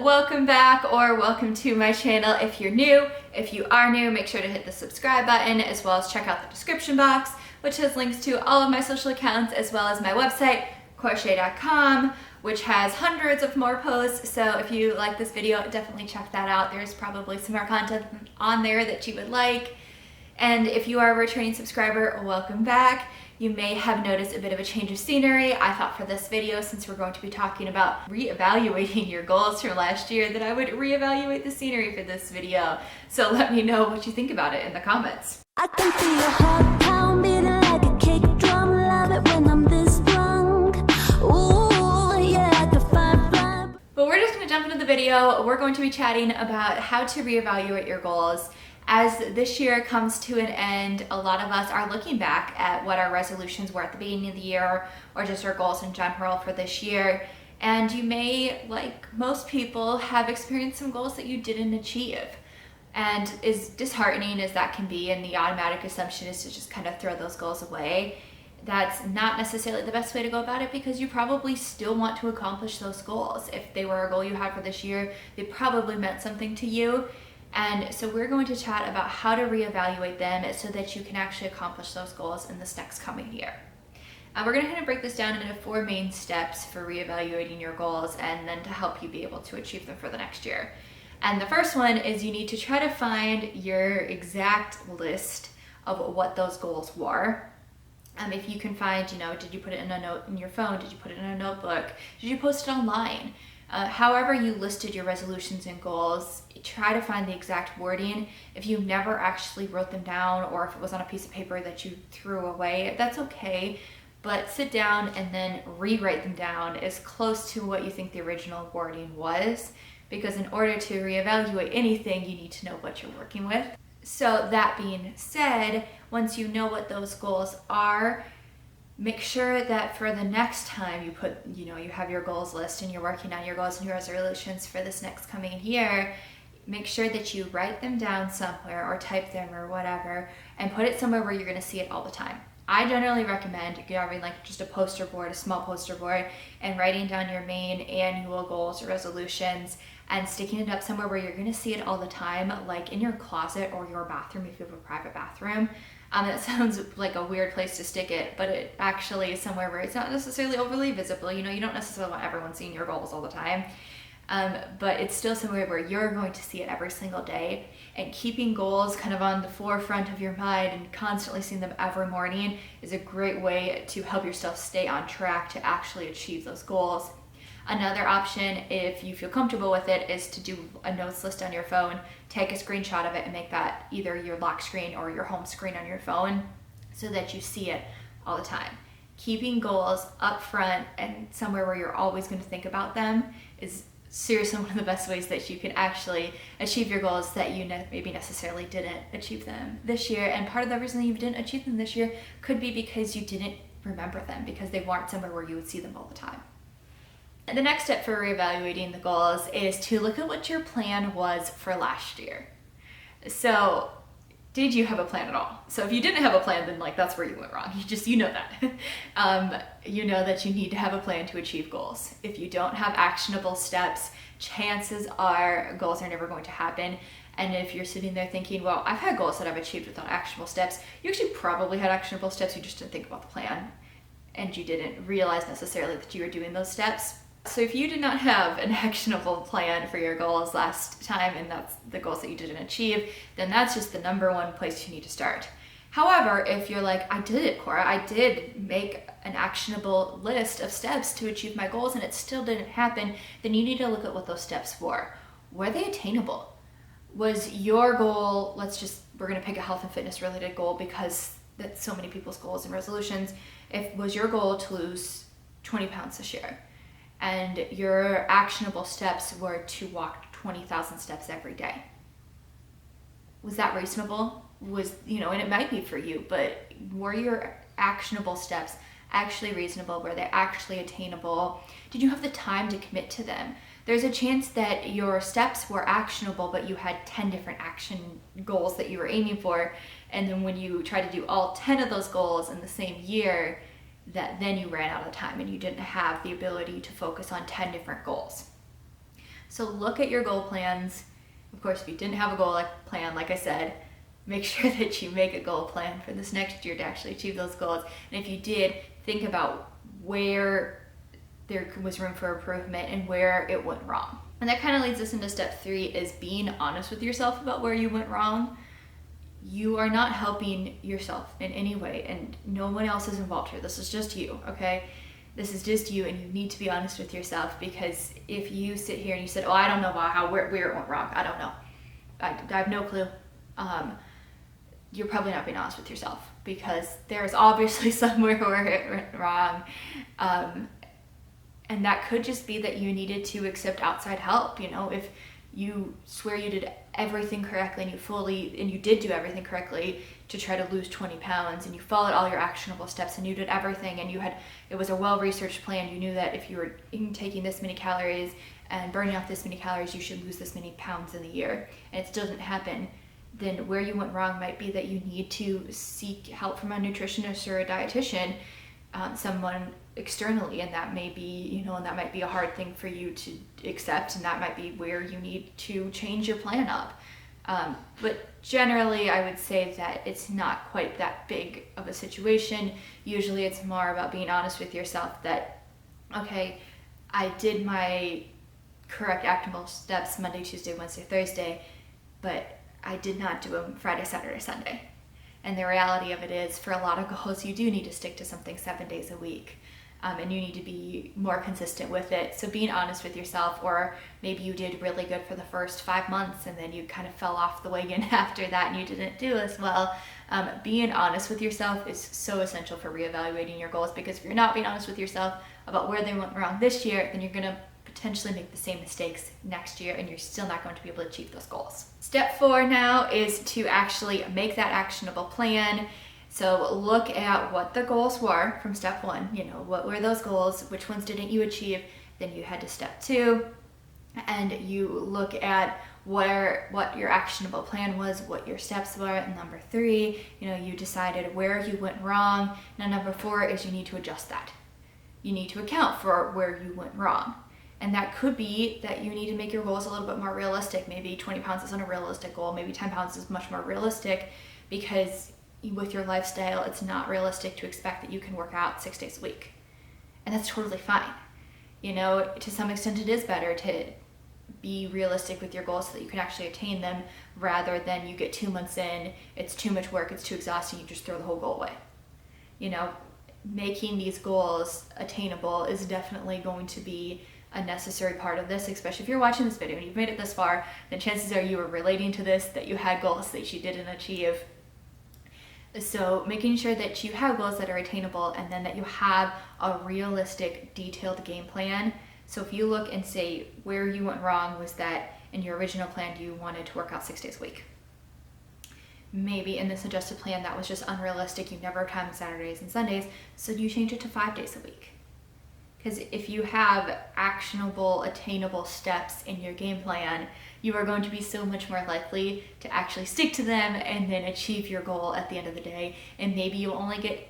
welcome back or welcome to my channel if you're new. If you are new, make sure to hit the subscribe button as well as check out the description box, which has links to all of my social accounts as well as my website, crochet.com, which has hundreds of more posts. So if you like this video, definitely check that out. There's probably some more content on there that you would like. And if you are a returning subscriber, welcome back. You may have noticed a bit of a change of scenery. I thought for this video, since we're going to be talking about reevaluating your goals from last year, that I would reevaluate the scenery for this video. So let me know what you think about it in the comments. I can feel your heart pound beating like a kick drum. Love it when I'm this drunk. Ooh, yeah, I can find. But we're just gonna jump into the video. We're going to be chatting about how to reevaluate your goals. As this year comes to an end, a lot of us are looking back at what our resolutions were at the beginning of the year or just our goals in general for this year. And you may, like most people, have experienced some goals that you didn't achieve. And as disheartening as that can be, and the automatic assumption is to just kind of throw those goals away, that's not necessarily the best way to go about it, because you probably still want to accomplish those goals. If they were a goal you had for this year, they probably meant something to you. And so we're going to chat about how to reevaluate them so that you can actually accomplish those goals in this next coming year. We're going to kind of break this down into 4 main steps for reevaluating your goals and then to help you be able to achieve them for the next year. And the first one is you need to try to find your exact list of what those goals were. If you can find, did you put it in a note in your phone? Did you put it in a notebook? Did you post it online? However you listed your resolutions and goals, try to find the exact wording. If you never actually wrote them down, or if it was on a piece of paper that you threw away, that's okay. But sit down and then rewrite them down as close to what you think the original wording was, because in order to reevaluate anything, you need to know what you're working with. So that being said, once you know what those goals are, make sure that for the next time you put, you have your goals list and you're working on your goals and your resolutions for this next coming year, make sure that you write them down somewhere or type them or whatever and put it somewhere where you're going to see it all the time. I generally recommend grabbing like just a poster board, a small poster board, and writing down your main annual goals or resolutions and sticking it up somewhere where you're going to see it all the time, like in your closet or your bathroom if you have a private bathroom. That sounds like a weird place to stick it, but it actually is somewhere where it's not necessarily overly visible. You don't necessarily want everyone seeing your goals all the time, but it's still somewhere where you're going to see it every single day. And keeping goals kind of on the forefront of your mind and constantly seeing them every morning is a great way to help yourself stay on track to actually achieve those goals. Another option, if you feel comfortable with it, is to do a notes list on your phone, take a screenshot of it and make that either your lock screen or your home screen on your phone so that you see it all the time. Keeping goals up front and somewhere where you're always going to think about them is seriously one of the best ways that you can actually achieve your goals that you maybe necessarily didn't achieve them this year. And part of the reason that you didn't achieve them this year could be because you didn't remember them, because they weren't somewhere where you would see them all the time. The next step for reevaluating the goals is to look at what your plan was for last year. So, did you have a plan at all? So if you didn't have a plan, then that's where you went wrong. You know that. You know that you need to have a plan to achieve goals. If you don't have actionable steps, chances are goals are never going to happen. And if you're sitting there thinking, well, I've had goals that I've achieved without actionable steps, you actually probably had actionable steps, you just didn't think about the plan. And you didn't realize necessarily that you were doing those steps. So if you did not have an actionable plan for your goals last time, and that's the goals that you didn't achieve, then that's just the number one place you need to start. However, if you're like, I did it, Cora, I did make an actionable list of steps to achieve my goals and it still didn't happen, then you need to look at what those steps were. Were they attainable? Was your goal, we're gonna pick a health and fitness related goal because that's so many people's goals and resolutions. Was your goal to lose 20 pounds this year? And your actionable steps were to walk 20,000 steps every day. Was that reasonable? And it might be for you, but were your actionable steps actually reasonable? Were they actually attainable? Did you have the time to commit to them? There's a chance that your steps were actionable, but you had 10 different action goals that you were aiming for. And then when you try to do all 10 of those goals in the same year, then you ran out of time and you didn't have the ability to focus on 10 different goals. So look at your goal plans. Of course, if you didn't have a goal plan, like I said, make sure that you make a goal plan for this next year to actually achieve those goals. And if you did, think about where there was room for improvement and where it went wrong. And that kind of leads us into step 3, is being honest with yourself about where you went wrong. You are not helping yourself in any way, and no one else is involved here. This is just you, okay? This is just you, and you need to be honest with yourself, because if you sit here and you said, oh, I don't know about where it went wrong, I don't know, I have no clue, you're probably not being honest with yourself, because there's obviously somewhere where it went wrong. And that could just be that you needed to accept outside help. You know, if you swear you did everything correctly and you did do everything correctly to try to lose 20 pounds, and you followed all your actionable steps and you did everything, and it was a well-researched plan. You knew that if you were taking this many calories and burning off this many calories, you should lose this many pounds in a year, and it doesn't happen. Then where you went wrong might be that you need to seek help from a nutritionist or a dietitian, someone externally, and that may be, and that might be a hard thing for you to accept, and that might be where you need to change your plan up. But generally, I would say that it's not quite that big of a situation. Usually it's more about being honest with yourself that, okay, I did my correct actionable steps Monday, Tuesday, Wednesday, Thursday, but I did not do them Friday, Saturday, Sunday. And the reality of it is, for a lot of goals, you do need to stick to something 7 days a week. And you need to be more consistent with it. So being honest with yourself, or maybe you did really good for the first 5 months and then you kind of fell off the wagon after that and you didn't do as well. Being honest with yourself is so essential for reevaluating your goals, because if you're not being honest with yourself about where they went wrong this year, then you're going to potentially make the same mistakes next year and you're still not going to be able to achieve those goals. Step 4 now is to actually make that actionable plan. So look at what the goals were from step 1. What were those goals? Which ones didn't you achieve? Then you head to step 2 and you look at what your actionable plan was, what your steps were. And number 3, you decided where you went wrong. Now number 4 is you need to adjust that. You need to account for where you went wrong. And that could be that you need to make your goals a little bit more realistic. Maybe 20 pounds isn't a realistic goal. Maybe 10 pounds is much more realistic, because with your lifestyle, it's not realistic to expect that you can work out 6 days a week. And that's totally fine. To some extent, it is better to be realistic with your goals so that you can actually attain them, rather than you get 2 months in, it's too much work, it's too exhausting, you just throw the whole goal away. Making these goals attainable is definitely going to be a necessary part of this, especially if you're watching this video and you've made it this far, then chances are you are relating to this, that you had goals that you didn't achieve. So making sure that you have goals that are attainable, and then that you have a realistic, detailed game plan. So if you look and say where you went wrong was that in your original plan you wanted to work out 6 days a week. Maybe in this adjusted plan that was just unrealistic, you never have time on Saturdays and Sundays, so you change it to 5 days a week. Because if you have actionable, attainable steps in your game plan, you are going to be so much more likely to actually stick to them and then achieve your goal at the end of the day. And maybe you'll only get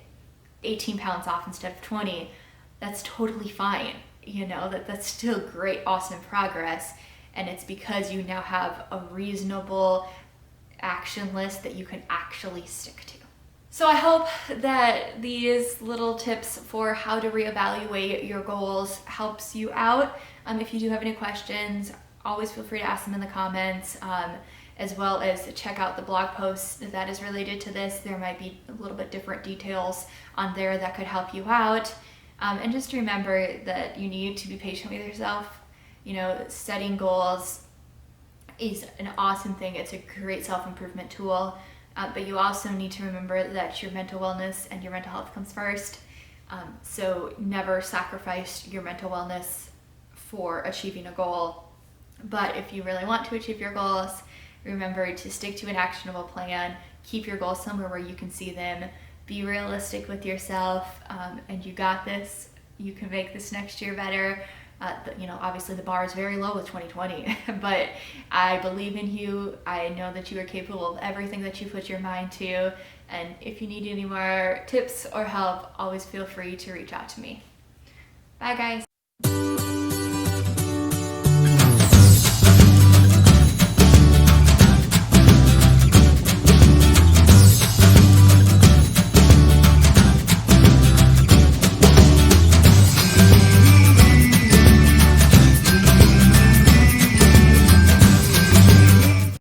18 pounds off instead of 20. That's totally fine. That's still great, awesome progress. And it's because you now have a reasonable action list that you can actually stick to. So I hope that these little tips for how to reevaluate your goals helps you out. If you do have any questions, always feel free to ask them in the comments, as well as check out the blog post that is related to this. There might be a little bit different details on there that could help you out. And just remember that you need to be patient with yourself. Setting goals is an awesome thing. It's a great self-improvement tool. But you also need to remember that your mental wellness and your mental health comes first. So never sacrifice your mental wellness for achieving a goal. But if you really want to achieve your goals, remember to stick to an actionable plan. Keep your goals somewhere where you can see them. Be realistic with yourself, and you got this. You can make this next year better. Obviously the bar is very low with 2020, but I believe in you. I know that you are capable of everything that you put your mind to. And if you need any more tips or help, always feel free to reach out to me. Bye guys.